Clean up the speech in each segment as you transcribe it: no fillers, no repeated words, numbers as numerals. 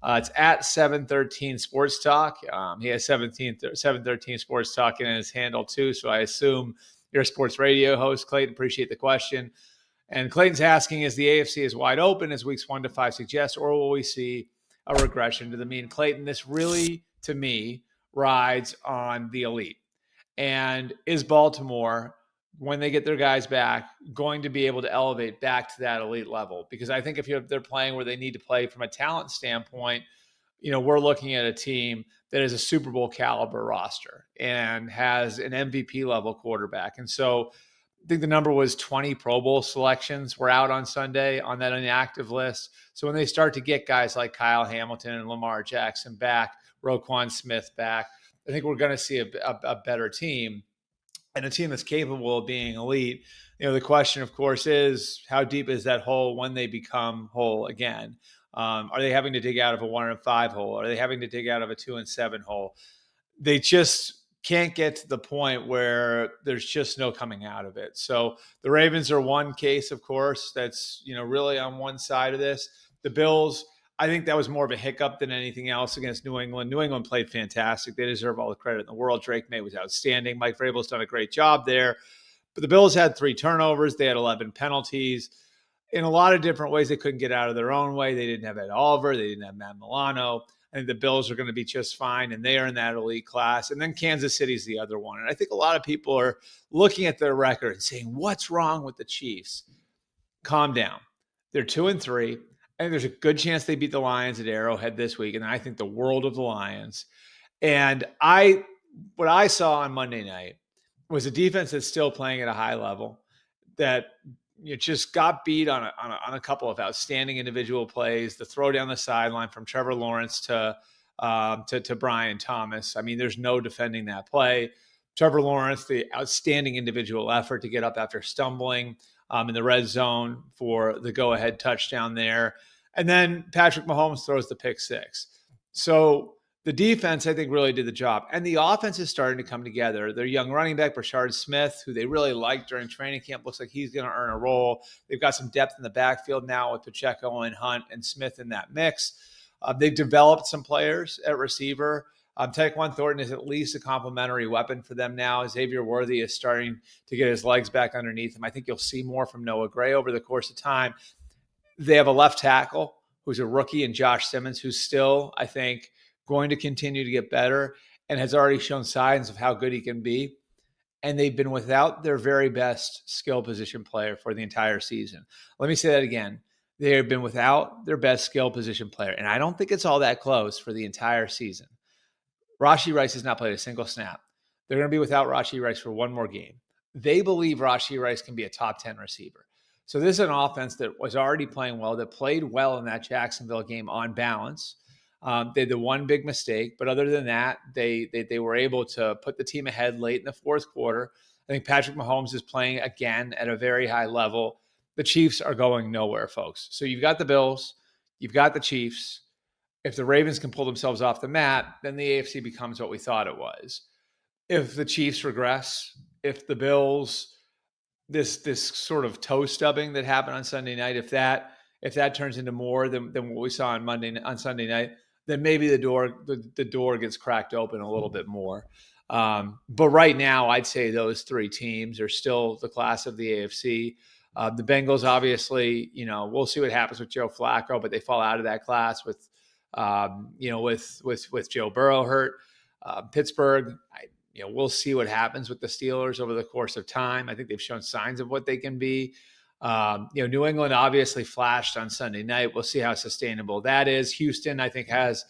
It's at 713 Sports Talk. He has 713 Sports Talk in his handle too. So I assume you're a sports radio host, Clayton. Appreciate the question. And Clayton's asking, is the AFC as wide open as weeks 1 to 5 suggest, or will we see a regression to the mean? Clayton, this really, to me, rides on the elite. And is Baltimore, when they get their guys back, going to be able to elevate back to that elite level? Because I think if they're playing where they need to play from a talent standpoint, we're looking at a team that is a Super Bowl caliber roster and has an MVP level quarterback. And so I think the number was 20 Pro Bowl selections were out on Sunday on that inactive list. So when they start to get guys like Kyle Hamilton and Lamar Jackson back, Roquan Smith back, I think we're going to see a better team and a team that's capable of being elite. The question, of course, is how deep is that hole when they become whole again? Are they having to dig out of a 1-5 hole? Are they having to dig out of a 2-7 hole? They just can't get to the point where there's just no coming out of it. So the Ravens are one case, of course, that's, really on one side of this. The Bills, I think that was more of a hiccup than anything else against New England. New England played fantastic. They deserve all the credit in the world. Drake May was outstanding. Mike Vrabel's done a great job there. But the Bills had 3 turnovers. They had 11 penalties. In a lot of different ways, they couldn't get out of their own way. They didn't have Ed Oliver. They didn't have Matt Milano. I think the Bills are going to be just fine, and they are in that elite class. And then Kansas City's the other one. And I think a lot of people are looking at their record and saying, what's wrong with the Chiefs? Calm down. They're 2-3. I think there's a good chance they beat the Lions at Arrowhead this week, and I think the world of the Lions. And what I saw on Monday night was a defense that's still playing at a high level, that just got beat on a couple of outstanding individual plays. The throw down the sideline from Trevor Lawrence to Brian Thomas. I mean, there's no defending that play. Trevor Lawrence, the outstanding individual effort to get up after stumbling in the red zone for the go-ahead touchdown there. And then Patrick Mahomes throws the pick 6. So the defense, I think, really did the job. And the offense is starting to come together. Their young running back, Brashard Smith, who they really liked during training camp, looks like he's going to earn a role. They've got some depth in the backfield now with Pacheco and Hunt and Smith in that mix. They've developed some players at receiver. Tyquan Thornton is at least a complementary weapon for them now. Xavier Worthy is starting to get his legs back underneath him. I think you'll see more from Noah Gray over the course of time. They have a left tackle who's a rookie, and Josh Simmons, who's still, I think, going to continue to get better and has already shown signs of how good he can be. And they've been without their very best skill position player for the entire season. Let me say that again. They have been without their best skill position player. And I don't think it's all that close for the entire season. Rashee Rice has not played a single snap. They're going to be without Rashee Rice for one more game. They believe Rashee Rice can be a top 10 receiver. So this is an offense that was already playing well, that played well in that Jacksonville game on balance. They had the one big mistake, but other than that, they were able to put the team ahead late in the fourth quarter. I think Patrick Mahomes is playing again at a very high level. The Chiefs are going nowhere, folks. So you've got the Bills, you've got the Chiefs. If the Ravens can pull themselves off the mat, then the AFC becomes what we thought it was. If the Chiefs regress, if the Bills, this sort of toe stubbing that happened on Sunday night, if that turns into more than what we saw on Sunday night, then maybe the door gets cracked open a little bit more. But right now, I'd say those 3 teams are still the class of the AFC. The Bengals, obviously, we'll see what happens with Joe Flacco, but they fall out of that class with Joe Burrow hurt. Pittsburgh, we'll see what happens with the Steelers over the course of time. I think they've shown signs of what they can be. New England obviously flashed on Sunday night. We'll see how sustainable that is. Houston, I think, has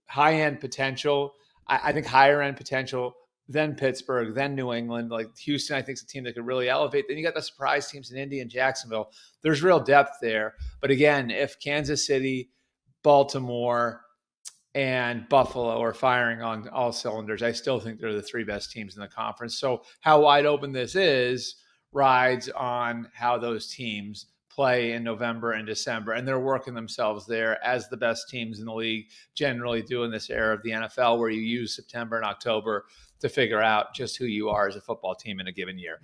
high-end potential. I think higher-end potential than Pittsburgh, then New England. Like Houston, I think, is a team that could really elevate. Then you got the surprise teams in Indy and Jacksonville. There's real depth there. But again, if Kansas City, Baltimore, and Buffalo are firing on all cylinders, I still think they're the 3 best teams in the conference. So how wide open this is rides on how those teams play in November and December. And they're working themselves there as the best teams in the league generally do in this era of the NFL, where you use September and October to figure out just who you are as a football team in a given year.